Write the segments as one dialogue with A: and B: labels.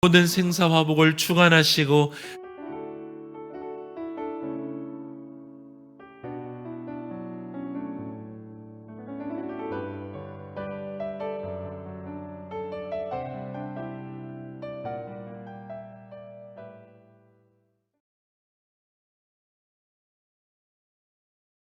A: 모든 생사화복을 주관하시고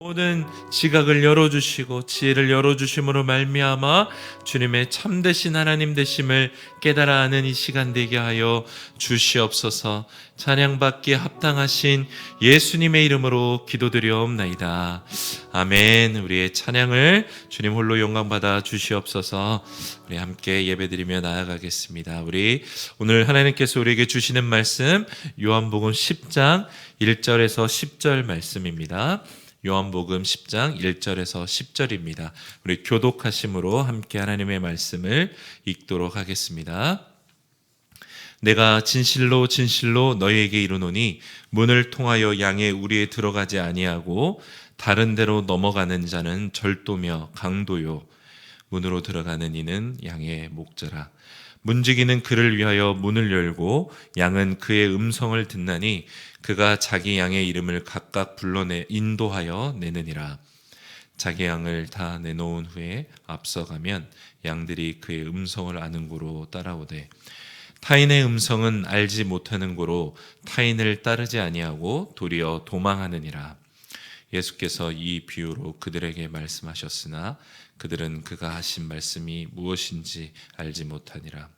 A: 모든 지각을 열어주시고 지혜를 열어주심으로 말미암아 주님의 참되신 하나님 되심을 깨달아 아는 이 시간 되게 하여 주시옵소서. 찬양받기에 합당하신 예수님의 이름으로 기도드려옵나이다. 아멘. 우리의 찬양을 주님 홀로 영광받아 주시옵소서. 우리 함께 예배드리며 나아가겠습니다. 우리 오늘 하나님께서 우리에게 주시는 말씀 요한복음 10장 1절에서 10절 말씀입니다. 요한복음 10장 1절에서 10절입니다. 우리 교독하심으로 함께 하나님의 말씀을 읽도록 하겠습니다. 내가 진실로 진실로 너희에게 이르노니 문을 통하여 양의 우리에 들어가지 아니하고 다른 데로 넘어가는 자는 절도며 강도요 문으로 들어가는 이는 양의 목자라. 문지기는 그를 위하여 문을 열고 양은 그의 음성을 듣나니 그가 자기 양의 이름을 각각 불러내 인도하여 내느니라. 자기 양을 다 내놓은 후에 앞서가면 양들이 그의 음성을 아는 고로 따라오되 타인의 음성은 알지 못하는 고로 타인을 따르지 아니하고 도리어 도망하느니라. 예수께서 이 비유로 그들에게 말씀하셨으나 그들은 그가 하신 말씀이 무엇인지 알지 못하니라.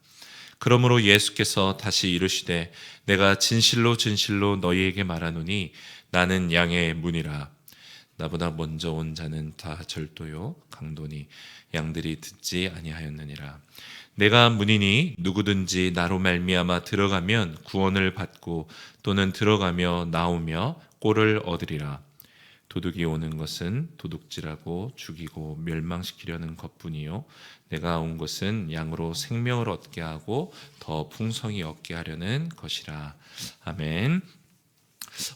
A: 그러므로 예수께서 다시 이르시되 내가 진실로 진실로 너희에게 말하노니 나는 양의 문이라. 나보다 먼저 온 자는 다 절도요 강도니 양들이 듣지 아니하였느니라. 내가 문이니 누구든지 나로 말미암아 들어가면 구원을 받고 또는 들어가며 나오며 꼴을 얻으리라. 도둑이 오는 것은 도둑질하고 죽이고 멸망시키려는 것뿐이요 내가 온 것은 양으로 생명을 얻게 하고 더 풍성히 얻게 하려는 것이라. 아멘.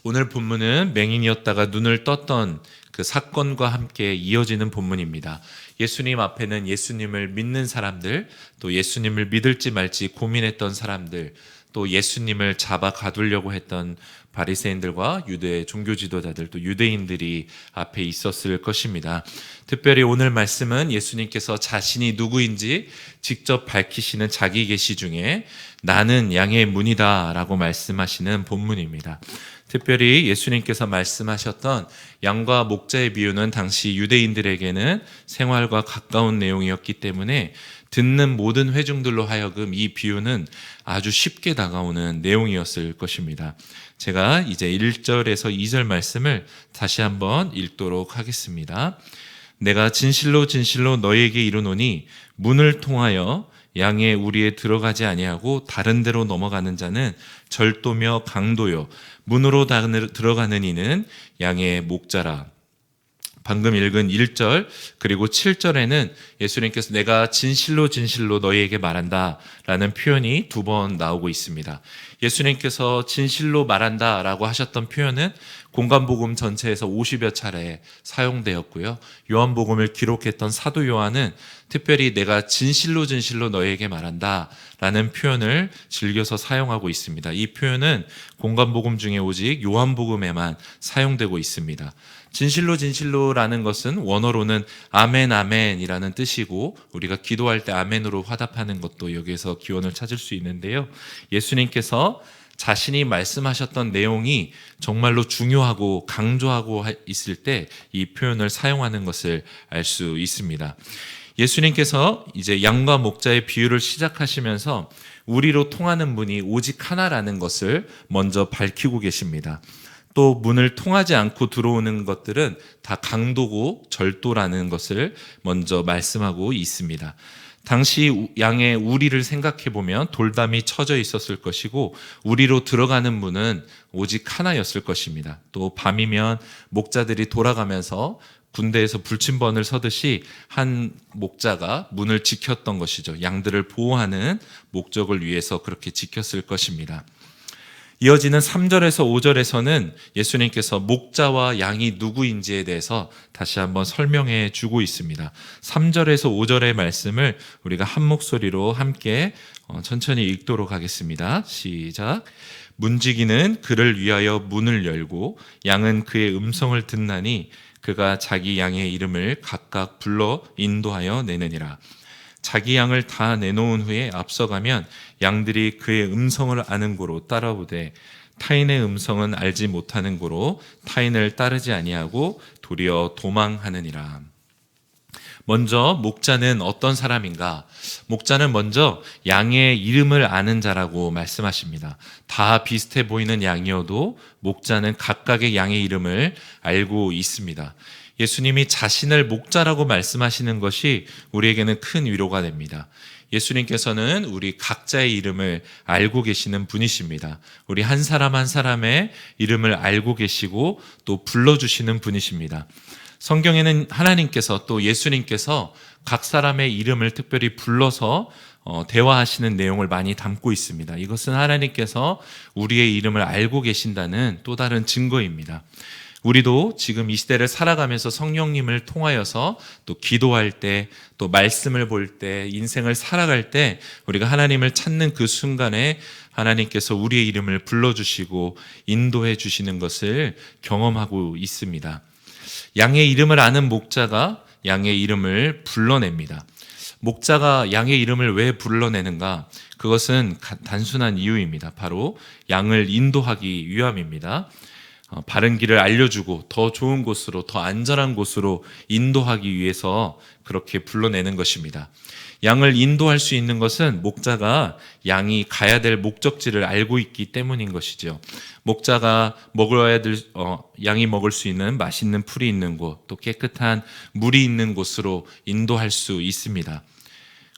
A: 오늘 본문은 맹인이었다가 눈을 떴던 그 사건과 함께 이어지는 본문입니다. 예수님 앞에는 예수님을 믿는 사람들, 또 예수님을 믿을지 말지 고민했던 사람들, 또 예수님을 잡아 가두려고 했던 바리새인들과 유대 종교 지도자들, 또 유대인들이 앞에 있었을 것입니다. 특별히 오늘 말씀은 예수님께서 자신이 누구인지 직접 밝히시는 자기 계시 중에 나는 양의 문이다 라고 말씀하시는 본문입니다. 특별히 예수님께서 말씀하셨던 양과 목자의 비유는 당시 유대인들에게는 생활과 가까운 내용이었기 때문에 듣는 모든 회중들로 하여금 이 비유는 아주 쉽게 다가오는 내용이었을 것입니다. 제가 이제 1절에서 2절 말씀을 다시 한번 읽도록 하겠습니다. 내가 진실로 진실로 너희에게 이르노니 문을 통하여 양의 우리에 들어가지 아니하고 다른 데로 넘어가는 자는 절도며 강도요 문으로 들어가는 이는 양의 목자라. 방금 읽은 1절 그리고 7절에는 예수님께서 내가 진실로 진실로 너희에게 말한다 라는 표현이 두 번 나오고 있습니다. 예수님께서 진실로 말한다 라고 하셨던 표현은 공간복음 전체에서 50여 차례 사용되었고요. 요한복음을 기록했던 사도 요한은 특별히 내가 진실로 진실로 너희에게 말한다 라는 표현을 즐겨서 사용하고 있습니다. 이 표현은 공간복음 중에 오직 요한복음에만 사용되고 있습니다. 진실로 진실로라는 것은 원어로는 아멘 아멘이라는 뜻이고 우리가 기도할 때 아멘으로 화답하는 것도 여기에서 기원을 찾을 수 있는데요. 예수님께서 자신이 말씀하셨던 내용이 정말로 중요하고 강조하고 있을 때 이 표현을 사용하는 것을 알 수 있습니다. 예수님께서 이제 양과 목자의 비유를 시작하시면서 우리로 통하는 문이 오직 하나라는 것을 먼저 밝히고 계십니다. 또 문을 통하지 않고 들어오는 것들은 다 강도고 절도라는 것을 먼저 말씀하고 있습니다. 당시 양의 우리를 생각해 보면 돌담이 쳐져 있었을 것이고 우리로 들어가는 문은 오직 하나였을 것입니다. 또 밤이면 목자들이 돌아가면서 군대에서 불침번을 서듯이 한 목자가 문을 지켰던 것이죠. 양들을 보호하는 목적을 위해서 그렇게 지켰을 것입니다. 이어지는 3절에서 5절에서는 예수님께서 목자와 양이 누구인지에 대해서 다시 한번 설명해 주고 있습니다. 3절에서 5절의 말씀을 우리가 한 목소리로 함께 천천히 읽도록 하겠습니다. 시작. 문지기는 그를 위하여 문을 열고 양은 그의 음성을 듣나니 그가 자기 양의 이름을 각각 불러 인도하여 내느니라. 자기 양을 다 내놓은 후에 앞서가면 양들이 그의 음성을 아는 고로 따라오되 타인의 음성은 알지 못하는 고로 타인을 따르지 아니하고 도리어 도망하느니라. 먼저 목자는 어떤 사람인가? 목자는 먼저 양의 이름을 아는 자라고 말씀하십니다. 다 비슷해 보이는 양이어도 목자는 각각의 양의 이름을 알고 있습니다. 예수님이 자신을 목자라고 말씀하시는 것이 우리에게는 큰 위로가 됩니다. 예수님께서는 우리 각자의 이름을 알고 계시는 분이십니다. 우리 한 사람 한 사람의 이름을 알고 계시고 또 불러주시는 분이십니다. 성경에는 하나님께서 또 예수님께서 각 사람의 이름을 특별히 불러서 대화하시는 내용을 많이 담고 있습니다. 이것은 하나님께서 우리의 이름을 알고 계신다는 또 다른 증거입니다. 우리도 지금 이 시대를 살아가면서 성령님을 통하여서 또 기도할 때, 또 말씀을 볼 때, 인생을 살아갈 때 우리가 하나님을 찾는 그 순간에 하나님께서 우리의 이름을 불러주시고 인도해 주시는 것을 경험하고 있습니다. 양의 이름을 아는 목자가 양의 이름을 불러냅니다. 목자가 양의 이름을 왜 불러내는가? 그것은 단순한 이유입니다. 바로 양을 인도하기 위함입니다. 바른 길을 알려주고 더 좋은 곳으로, 더 안전한 곳으로 인도하기 위해서 그렇게 불러내는 것입니다. 양을 인도할 수 있는 것은 목자가 양이 가야 될 목적지를 알고 있기 때문인 것이죠. 목자가 양이 먹을 수 있는 맛있는 풀이 있는 곳, 또 깨끗한 물이 있는 곳으로 인도할 수 있습니다.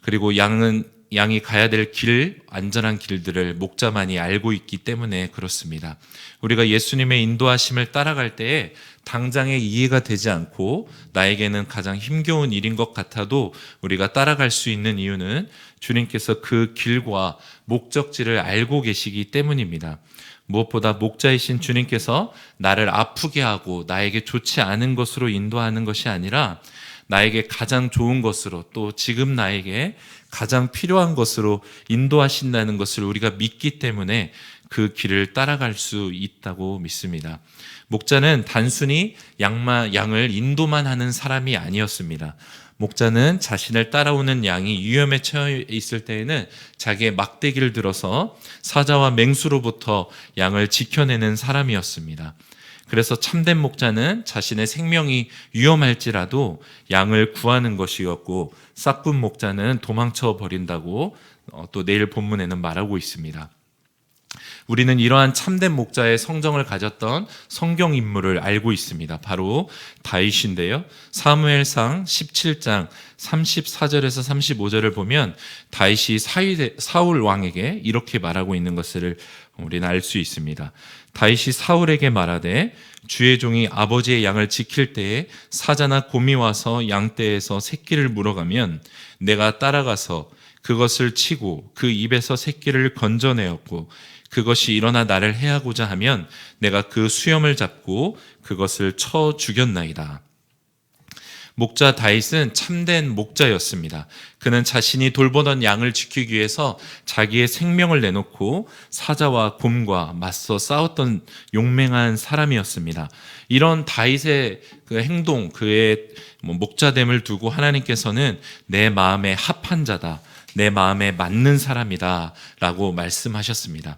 A: 그리고 양이 가야 될 길, 안전한 길들을 목자만이 알고 있기 때문에 그렇습니다. 우리가 예수님의 인도하심을 따라갈 때에 당장에 이해가 되지 않고 나에게는 가장 힘겨운 일인 것 같아도 우리가 따라갈 수 있는 이유는 주님께서 그 길과 목적지를 알고 계시기 때문입니다. 무엇보다 목자이신 주님께서 나를 아프게 하고 나에게 좋지 않은 것으로 인도하는 것이 아니라 나에게 가장 좋은 것으로, 또 지금 나에게 가장 필요한 것으로 인도하신다는 것을 우리가 믿기 때문에 그 길을 따라갈 수 있다고 믿습니다. 목자는 단순히 양을 인도만 하는 사람이 아니었습니다. 목자는 자신을 따라오는 양이 위험에 처해 있을 때에는 자기의 막대기를 들어서 사자와 맹수로부터 양을 지켜내는 사람이었습니다. 그래서 참된 목자는 자신의 생명이 위험할지라도 양을 구하는 것이었고, 싹군 목자는 도망쳐 버린다고 또 내일 본문에는 말하고 있습니다. 우리는 이러한 참된 목자의 성정을 가졌던 성경 인물을 알고 있습니다. 바로 다윗인데요. 사무엘상 17장 34절에서 35절을 보면 다윗이 사울 왕에게 이렇게 말하고 있는 것을 우리는 알 수 있습니다. 다윗이 사울에게 말하되 주의 종이 아버지의 양을 지킬 때에 사자나 곰이 와서 양떼에서 새끼를 물어가면 내가 따라가서 그것을 치고 그 입에서 새끼를 건져내었고 그것이 일어나 나를 해하고자 하면 내가 그 수염을 잡고 그것을 쳐 죽였나이다. 목자 다윗은 참된 목자였습니다. 그는 자신이 돌보던 양을 지키기 위해서 자기의 생명을 내놓고 사자와 곰과 맞서 싸웠던 용맹한 사람이었습니다. 이런 다윗의 그 행동, 그의 목자됨을 두고 하나님께서는 내 마음에 합한 자다, 내 마음에 맞는 사람이다 라고 말씀하셨습니다.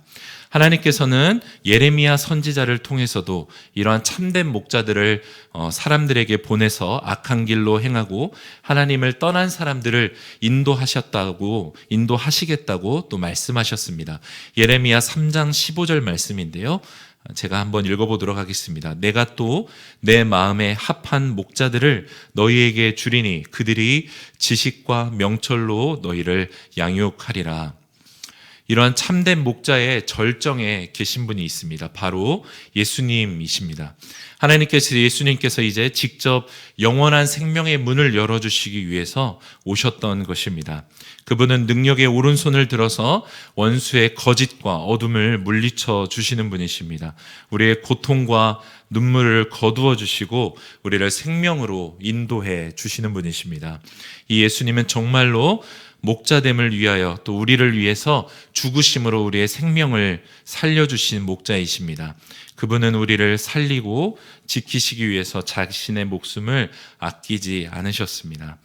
A: 하나님께서는 예레미야 선지자를 통해서도 이러한 참된 목자들을 사람들에게 보내서 악한 길로 행하고 하나님을 떠난 사람들을 인도하시겠다고 또 말씀하셨습니다. 예레미야 3장 15절 말씀인데요. 제가 한번 읽어보도록 하겠습니다. 내가 또 내 마음에 합한 목자들을 너희에게 주리니 그들이 지식과 명철로 너희를 양육하리라. 이러한 참된 목자의 절정에 계신 분이 있습니다. 바로 예수님이십니다. 하나님께서 예수님께서 이제 직접 영원한 생명의 문을 열어주시기 위해서 오셨던 것입니다. 그분은 능력의 오른손을 들어서 원수의 거짓과 어둠을 물리쳐 주시는 분이십니다. 우리의 고통과 눈물을 거두어 주시고 우리를 생명으로 인도해 주시는 분이십니다. 이 예수님은 정말로 목자됨을 위하여 또 우리를 위해서 죽으심으로 우리의 생명을 살려주신 목자이십니다. 그분은 우리를 살리고 지키시기 위해서 자신의 목숨을 아끼지 않으셨습니다.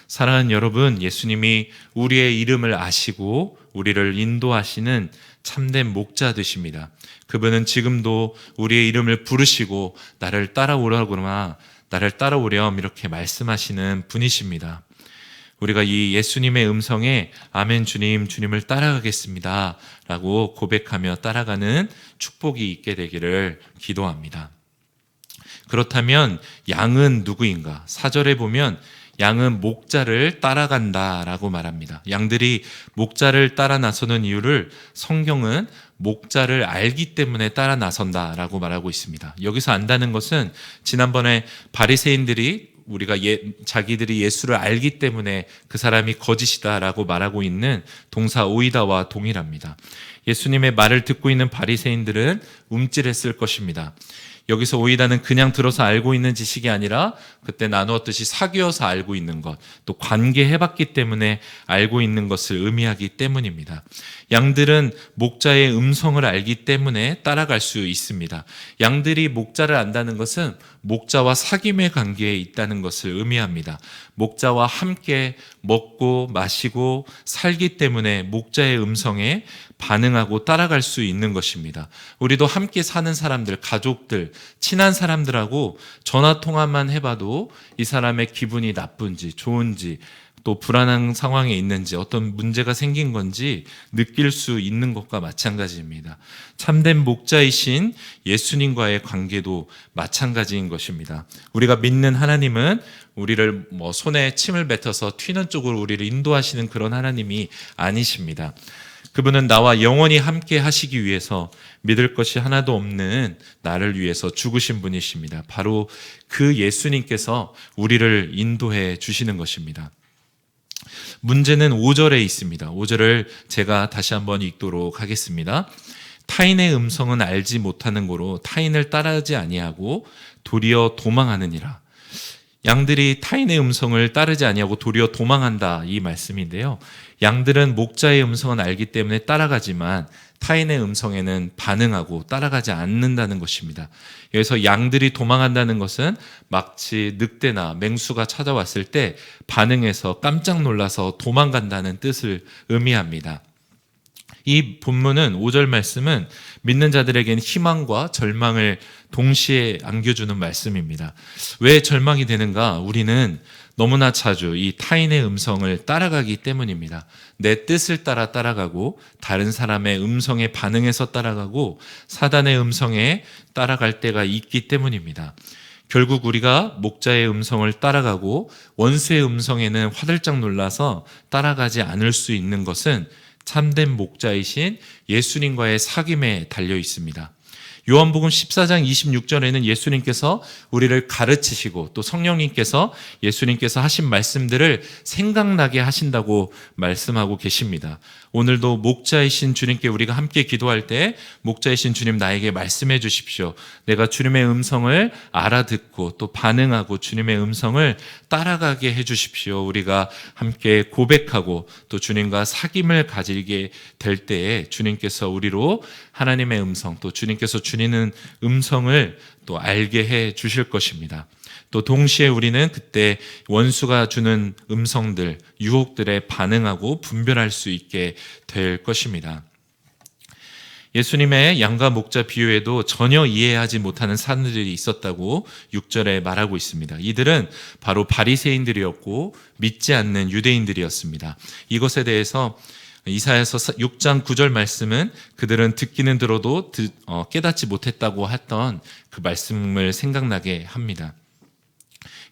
A: 사랑하는 여러분, 예수님이 우리의 이름을 아시고 우리를 인도하시는 참된 목자 되십니다. 그분은 지금도 우리의 이름을 부르시고 나를 따라오라거나 나를 따라오렴 이렇게 말씀하시는 분이십니다. 우리가 이 예수님의 음성에 아멘 주님, 주님을 따라가겠습니다 라고 고백하며 따라가는 축복이 있게 되기를 기도합니다. 그렇다면 양은 누구인가? 4절에 보면 양은 목자를 따라간다 라고 말합니다. 양들이 목자를 따라 나서는 이유를 성경은 목자를 알기 때문에 따라 나선다 라고 말하고 있습니다. 여기서 안다는 것은 지난번에 바리새인들이 우리가 자기들이 예수를 알기 때문에 그 사람이 거짓이다라고 말하고 있는 동사 오이다와 동일합니다. 예수님의 말을 듣고 있는 바리새인들은 움찔했을 것입니다. 여기서 오이다는 그냥 들어서 알고 있는 지식이 아니라 그때 나누었듯이 사귀어서 알고 있는 것, 또 관계해봤기 때문에 알고 있는 것을 의미하기 때문입니다. 양들은 목자의 음성을 알기 때문에 따라갈 수 있습니다. 양들이 목자를 안다는 것은 목자와 사귐의 관계에 있다는 것을 의미합니다. 목자와 함께 먹고 마시고 살기 때문에 목자의 음성에 반응하고 따라갈 수 있는 것입니다. 우리도 함께 사는 사람들, 가족들, 친한 사람들하고 전화 통화만 해봐도 이 사람의 기분이 나쁜지 좋은지 또 불안한 상황에 있는지 어떤 문제가 생긴 건지 느낄 수 있는 것과 마찬가지입니다. 참된 목자이신 예수님과의 관계도 마찬가지인 것입니다. 우리가 믿는 하나님은 우리를 손에 침을 뱉어서 튀는 쪽으로 우리를 인도하시는 그런 하나님이 아니십니다. 그분은 나와 영원히 함께 하시기 위해서 믿을 것이 하나도 없는 나를 위해서 죽으신 분이십니다. 바로 그 예수님께서 우리를 인도해 주시는 것입니다. 문제는 5절에 있습니다. 5절을 제가 다시 한번 읽도록 하겠습니다. 타인의 음성은 알지 못하는 고로 타인을 따르지 아니하고 도리어 도망하느니라. 양들이 타인의 음성을 따르지 아니하고 도리어 도망한다, 이 말씀인데요. 양들은 목자의 음성은 알기 때문에 따라가지만 타인의 음성에는 반응하고 따라가지 않는다는 것입니다. 여기서 양들이 도망한다는 것은 마치 늑대나 맹수가 찾아왔을 때 반응해서 깜짝 놀라서 도망간다는 뜻을 의미합니다. 이 본문은 5절 말씀은 믿는 자들에게는 희망과 절망을 동시에 안겨주는 말씀입니다. 왜 절망이 되는가? 우리는 너무나 자주 이 타인의 음성을 따라가기 때문입니다. 내 뜻을 따라 따라가고 다른 사람의 음성에 반응해서 따라가고 사단의 음성에 따라갈 때가 있기 때문입니다. 결국 우리가 목자의 음성을 따라가고 원수의 음성에는 화들짝 놀라서 따라가지 않을 수 있는 것은 참된 목자이신 예수님과의 사귐에 달려 있습니다. 요한복음 14장 26절에는 예수님께서 우리를 가르치시고 또 성령님께서 예수님께서 하신 말씀들을 생각나게 하신다고 말씀하고 계십니다. 오늘도 목자이신 주님께 우리가 함께 기도할 때 목자이신 주님 나에게 말씀해 주십시오. 내가 주님의 음성을 알아듣고 또 반응하고 주님의 음성을 따라가게 해 주십시오. 우리가 함께 고백하고 또 주님과 사귐을 가지게 될 때에 주님께서 우리로 하나님의 음성 또 주님께서 주시는 음성을 또 알게 해 주실 것입니다. 또 동시에 우리는 그때 원수가 주는 음성들, 유혹들에 반응하고 분별할 수 있게 될 것입니다. 예수님의 양과 목자 비유에도 전혀 이해하지 못하는 사람들이 있었다고 6절에 말하고 있습니다. 이들은 바로 바리새인들이었고 믿지 않는 유대인들이었습니다. 이것에 대해서 이사야서 6장 9절 말씀은 그들은 듣기는 들어도 깨닫지 못했다고 했던 그 말씀을 생각나게 합니다.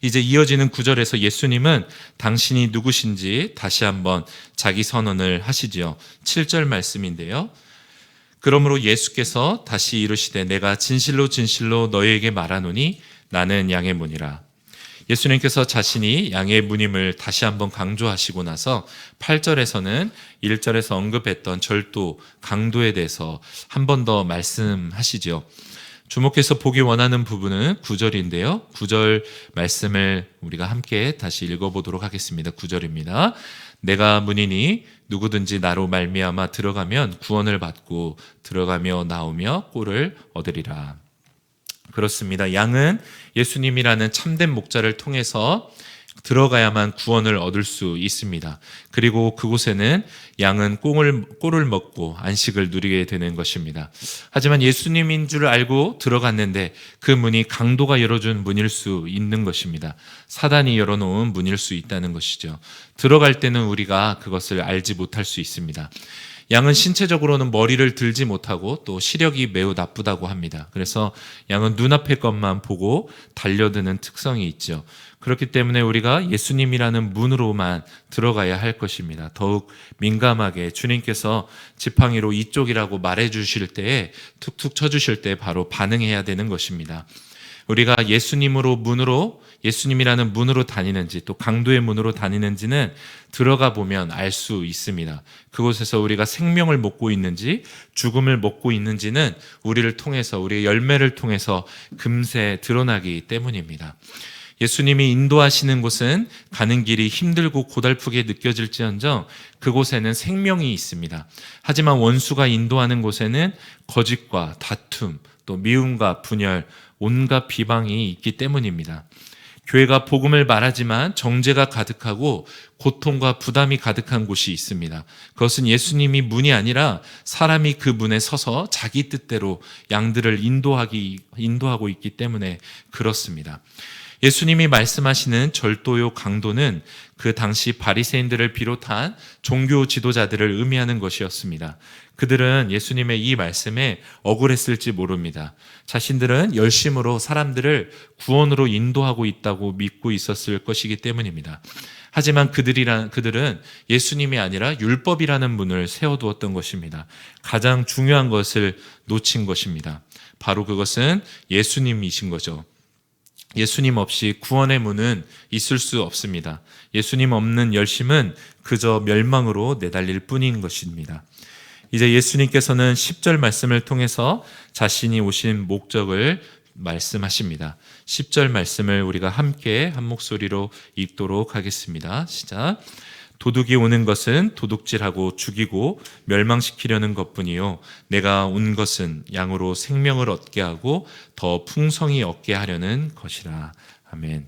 A: 이제 이어지는 구절에서 예수님은 당신이 누구신지 다시 한번 자기 선언을 하시지요. 7절 말씀인데요. 그러므로 예수께서 다시 이르시되 내가 진실로 진실로 너희에게 말하노니 나는 양의 문이라. 예수님께서 자신이 양의 문임을 다시 한번 강조하시고 나서 8절에서는 1절에서 언급했던 절도, 강도에 대해서 한 번 더 말씀하시죠. 주목해서 보기 원하는 부분은 9절인데요. 9절 말씀을 우리가 함께 다시 읽어보도록 하겠습니다. 9절입니다. 내가 문이니 누구든지 나로 말미암아 들어가면 구원을 받고 들어가며 나오며 꼴을 얻으리라. 그렇습니다. 양은 예수님이라는 참된 목자를 통해서 들어가야만 구원을 얻을 수 있습니다. 그리고 그곳에는 양은 꼴을 먹고 안식을 누리게 되는 것입니다. 하지만 예수님인 줄 알고 들어갔는데 그 문이 강도가 열어준 문일 수 있는 것입니다. 사단이 열어놓은 문일 수 있다는 것이죠. 들어갈 때는 우리가 그것을 알지 못할 수 있습니다. 양은 신체적으로는 머리를 들지 못하고 또 시력이 매우 나쁘다고 합니다. 그래서 양은 눈앞의 것만 보고 달려드는 특성이 있죠. 그렇기 때문에 우리가 예수님이라는 문으로만 들어가야 할 것입니다. 더욱 민감하게 주님께서 지팡이로 이쪽이라고 말해 주실 때에 툭툭 쳐주실 때 바로 반응해야 되는 것입니다. 우리가 예수님이라는 문으로 다니는지 또 강도의 문으로 다니는지는 들어가 보면 알 수 있습니다. 그곳에서 우리가 생명을 먹고 있는지 죽음을 먹고 있는지는 우리를 통해서, 우리의 열매를 통해서 금세 드러나기 때문입니다. 예수님이 인도하시는 곳은 가는 길이 힘들고 고달프게 느껴질지언정 그곳에는 생명이 있습니다. 하지만 원수가 인도하는 곳에는 거짓과 다툼, 또 미움과 분열, 온갖 비방이 있기 때문입니다. 교회가 복음을 말하지만 정죄가 가득하고 고통과 부담이 가득한 곳이 있습니다. 그것은 예수님이 문이 아니라 사람이 그 문에 서서 자기 뜻대로 양들을 인도하고 있기 때문에 그렇습니다. 예수님이 말씀하시는 절도요 강도는 그 당시 바리새인들을 비롯한 종교 지도자들을 의미하는 것이었습니다. 그들은 예수님의 이 말씀에 억울했을지 모릅니다. 자신들은 열심으로 사람들을 구원으로 인도하고 있다고 믿고 있었을 것이기 때문입니다. 하지만 그들은 예수님이 아니라 율법이라는 문을 세워두었던 것입니다. 가장 중요한 것을 놓친 것입니다. 바로 그것은 예수님이신 거죠. 예수님 없이 구원의 문은 있을 수 없습니다. 예수님 없는 열심은 그저 멸망으로 내달릴 뿐인 것입니다. 이제 예수님께서는 10절 말씀을 통해서 자신이 오신 목적을 말씀하십니다. 10절 말씀을 우리가 함께 한 목소리로 읽도록 하겠습니다. 시작. 도둑이 오는 것은 도둑질하고 죽이고 멸망시키려는 것뿐이요 내가 온 것은 양으로 생명을 얻게 하고 더 풍성히 얻게 하려는 것이라. 아멘.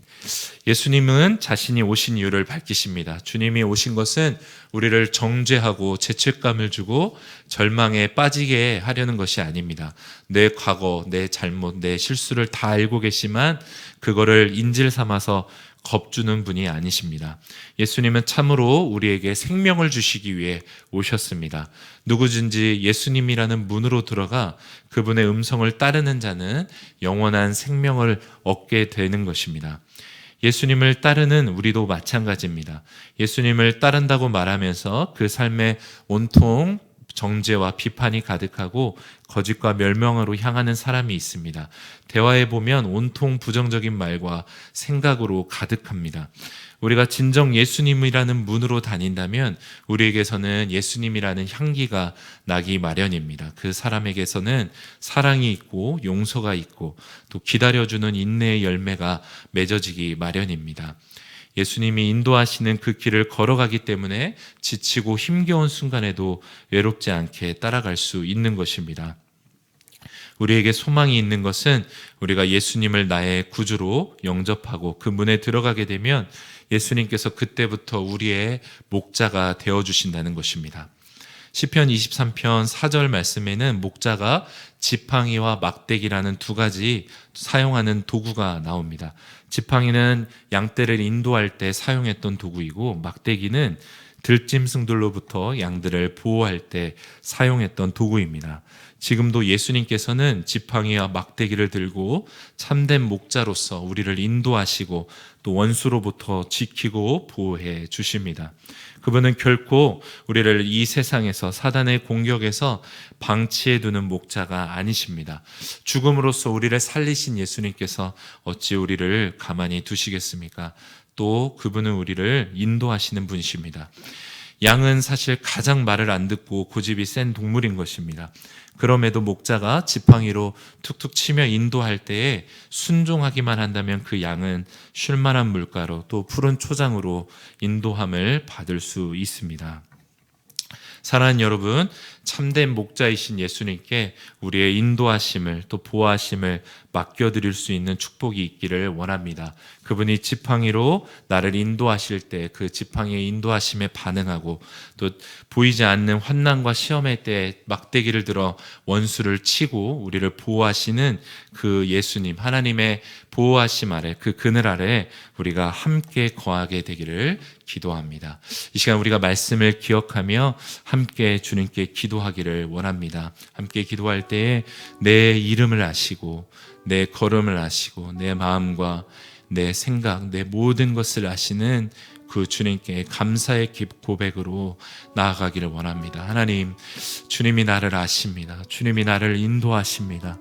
A: 예수님은 자신이 오신 이유를 밝히십니다. 주님이 오신 것은 우리를 정죄하고 죄책감을 주고 절망에 빠지게 하려는 것이 아닙니다. 내 과거, 내 잘못, 내 실수를 다 알고 계시지만 그거를 인질 삼아서 겁주는 분이 아니십니다. 예수님은 참으로 우리에게 생명을 주시기 위해 오셨습니다. 누구든지 예수님이라는 문으로 들어가 그분의 음성을 따르는 자는 영원한 생명을 얻게 되는 것입니다. 예수님을 따르는 우리도 마찬가지입니다. 예수님을 따른다고 말하면서 그 삶에 온통 정죄와 비판이 가득하고 거짓과 멸망으로 향하는 사람이 있습니다. 대화해 보면 온통 부정적인 말과 생각으로 가득합니다. 우리가 진정 예수님이라는 문으로 다닌다면 우리에게서는 예수님이라는 향기가 나기 마련입니다. 그 사람에게서는 사랑이 있고 용서가 있고 또 기다려주는 인내의 열매가 맺어지기 마련입니다. 예수님이 인도하시는 그 길을 걸어가기 때문에 지치고 힘겨운 순간에도 외롭지 않게 따라갈 수 있는 것입니다. 우리에게 소망이 있는 것은 우리가 예수님을 나의 구주로 영접하고 그 문에 들어가게 되면 예수님께서 그때부터 우리의 목자가 되어주신다는 것입니다. 시편 23편 4절 말씀에는 목자가 지팡이와 막대기라는 두 가지 사용하는 도구가 나옵니다. 지팡이는 양떼를 인도할 때 사용했던 도구이고 막대기는 들짐승들로부터 양들을 보호할 때 사용했던 도구입니다. 지금도 예수님께서는 지팡이와 막대기를 들고 참된 목자로서 우리를 인도하시고 또 원수로부터 지키고 보호해 주십니다. 그분은 결코 우리를 이 세상에서 사단의 공격에서 방치해 두는 목자가 아니십니다. 죽음으로써 우리를 살리신 예수님께서 어찌 우리를 가만히 두시겠습니까? 또 그분은 우리를 인도하시는 분이십니다. 양은 사실 가장 말을 안 듣고 고집이 센 동물인 것입니다. 그럼에도 목자가 지팡이로 툭툭 치며 인도할 때에 순종하기만 한다면 그 양은 쉴만한 물가로 또 푸른 초장으로 인도함을 받을 수 있습니다. 사랑하는 여러분, 참된 목자이신 예수님께 우리의 인도하심을 또 보호하심을 맡겨드릴 수 있는 축복이 있기를 원합니다. 그분이 지팡이로 나를 인도하실 때 그 지팡이의 인도하심에 반응하고 또 보이지 않는 환난과 시험의 때 막대기를 들어 원수를 치고 우리를 보호하시는 그 예수님, 하나님의 보호하심 아래, 그 그늘 아래 우리가 함께 거하게 되기를 기도합니다. 이 시간 우리가 말씀을 기억하며 함께 주님께 기도하기를 원합니다. 함께 기도할 때에 내 이름을 아시고 내 걸음을 아시고 내 마음과 내 생각, 내 모든 것을 아시는 그 주님께 감사의 고백으로 나아가기를 원합니다. 하나님, 주님이 나를 아십니다. 주님이 나를 인도하십니다.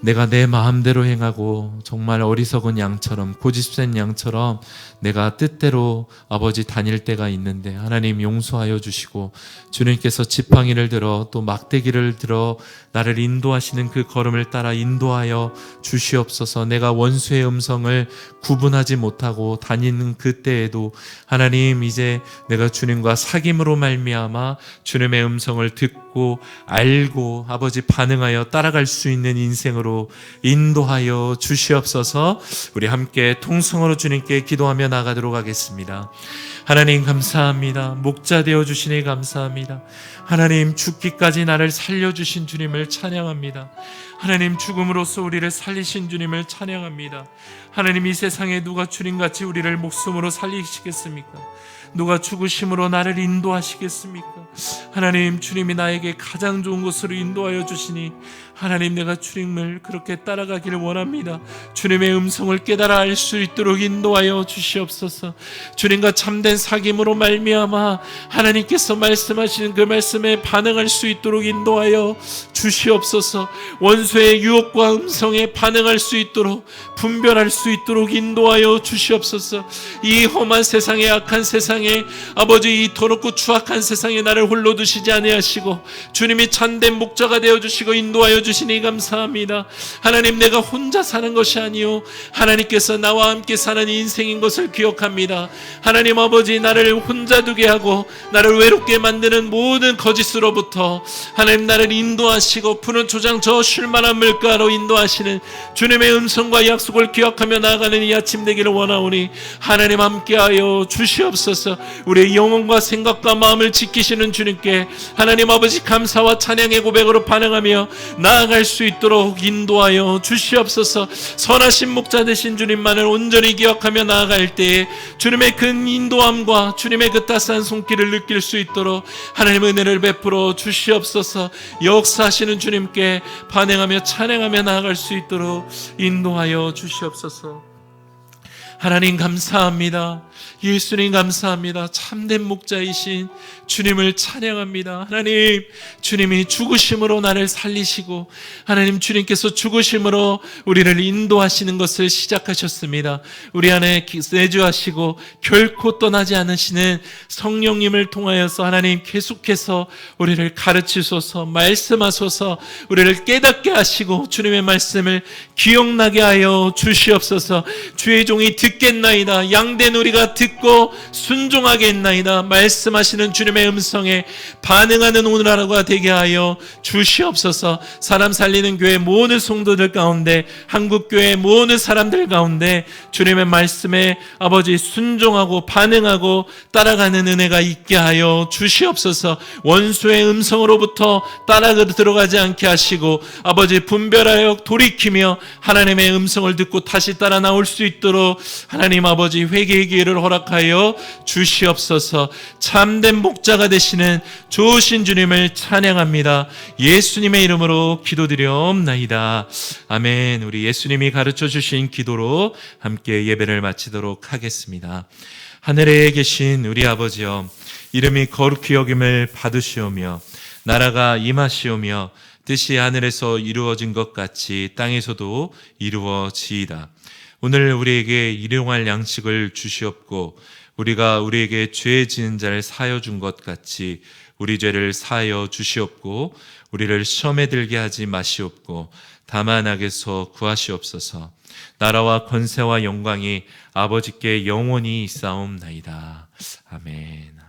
A: 내가 내 마음대로 행하고 정말 어리석은 양처럼, 고집센 양처럼 내가 뜻대로 아버지 다닐 때가 있는데 하나님 용서하여 주시고 주님께서 지팡이를 들어 또 막대기를 들어 나를 인도하시는 그 걸음을 따라 인도하여 주시옵소서. 내가 원수의 음성을 구분하지 못하고 다니는 그때에도 하나님, 이제 내가 주님과 사귐으로 말미암아 주님의 음성을 듣고 알고 아버지 반응하여 따라갈 수 있는 인생으로 인도하여 주시옵소서. 우리 함께 통성으로 주님께 기도하며 나가도록 하겠습니다. 하나님 감사합니다. 목자 되어 주시니 감사합니다. 하나님, 죽기까지 나를 살려주신 주님을 찬양합니다. 하나님, 죽음으로써 우리를 살리신 주님을 찬양합니다. 하나님, 이 세상에 누가 주님같이 우리를 목숨으로 살리시겠습니까? 누가 죽으심으로 나를 인도하시겠습니까? 하나님, 주님이 나에게 가장 좋은 곳으로 인도하여 주시니 하나님, 내가 주님을 그렇게 따라가기를 원합니다. 주님의 음성을 깨달아 알 수 있도록 인도하여 주시옵소서. 주님과 참된 사귐으로 말미암아 하나님께서 말씀하시는 그 말씀에 반응할 수 있도록 인도하여 주시옵소서. 원수의 유혹과 음성에 반응할 수 있도록, 분별할 수 있도록 인도하여 주시옵소서. 이 험한 세상에, 악한 세상에, 아버지, 이 더럽고 추악한 세상에 나를 홀로 두시지 아니하시고 주님이 참된 목자가 되어주시고 인도하여 주시니 감사합니다. 하나님, 내가 혼자 사는 것이 아니요 하나님께서 나와 함께 사는 인생인 것을 기억합니다. 하나님 아버지, 나를 혼자 두게 하고 나를 외롭게 만드는 모든 거짓으로부터 하나님 나를 인도하시고 푸른 초장 저 쉴만한 물가로 인도하시는 주님의 음성과 약속을 기억하며 나아가는 이 아침 되기를 원하오니 하나님 함께하여 주시옵소서. 우리의 영혼과 생각과 마음을 지키시는 주님께 하나님 아버지 감사와 찬양의 고백으로 반응하며 나아갈 수 있도록 인도하여 주시옵소서. 선하신 목자 되신 주님만을 온전히 기억하며 나아갈 때에 주님의 그 인도함과 주님의 그 따스한 손길을 느낄 수 있도록 하나님 은혜를 베풀어 주시옵소서. 역사하시는 주님께 반응하며 찬양하며 나아갈 수 있도록 인도하여 주시옵소서. 하나님 감사합니다. 예수님 감사합니다. 참된 목자이신 주님을 찬양합니다. 하나님, 주님이 죽으심으로 나를 살리시고 하나님, 주님께서 죽으심으로 우리를 인도하시는 것을 시작하셨습니다. 우리 안에 내주하시고 결코 떠나지 않으시는 성령님을 통하여서 하나님 계속해서 우리를 가르치소서, 말씀하소서, 우리를 깨닫게 하시고 주님의 말씀을 기억나게 하여 주시옵소서. 주의 종이 듣겠나이다. 양된 우리가 듣고 순종하겠나이다. 말씀하시는 주님의 음성에 반응하는 오늘 하루가 되게 하여 주시옵소서. 사람 살리는 교회 모든 성도들 가운데, 한국교회 모든 사람들 가운데 주님의 말씀에 아버지 순종하고 반응하고 따라가는 은혜가 있게 하여 주시옵소서. 원수의 음성으로부터 따라 들어가지 않게 하시고 아버지 분별하여 돌이키며 하나님의 음성을 듣고 다시 따라 나올 수 있도록 하나님 아버지 회개의 기회를 허락하여 주시옵소서. 참된 목자가 되시는 좋으신 주님을 찬양합니다. 예수님의 이름으로 기도드려옵나이다. 아멘. 우리 예수님이 가르쳐 주신 기도로 함께 예배를 마치도록 하겠습니다. 하늘에 계신 우리 아버지여, 이름이 거룩히 여김을 받으시오며 나라가 임하시오며 뜻이 하늘에서 이루어진 것 같이 땅에서도 이루어지이다. 오늘 우리에게 일용할 양식을 주시옵고 우리가 우리에게 죄 지은 자를 사하여 준 것 같이 우리 죄를 사하여 주시옵고 우리를 시험에 들게 하지 마시옵고 다만 악에서 구하시옵소서. 나라와 권세와 영광이 아버지께 영원히 있사옵나이다. 아멘.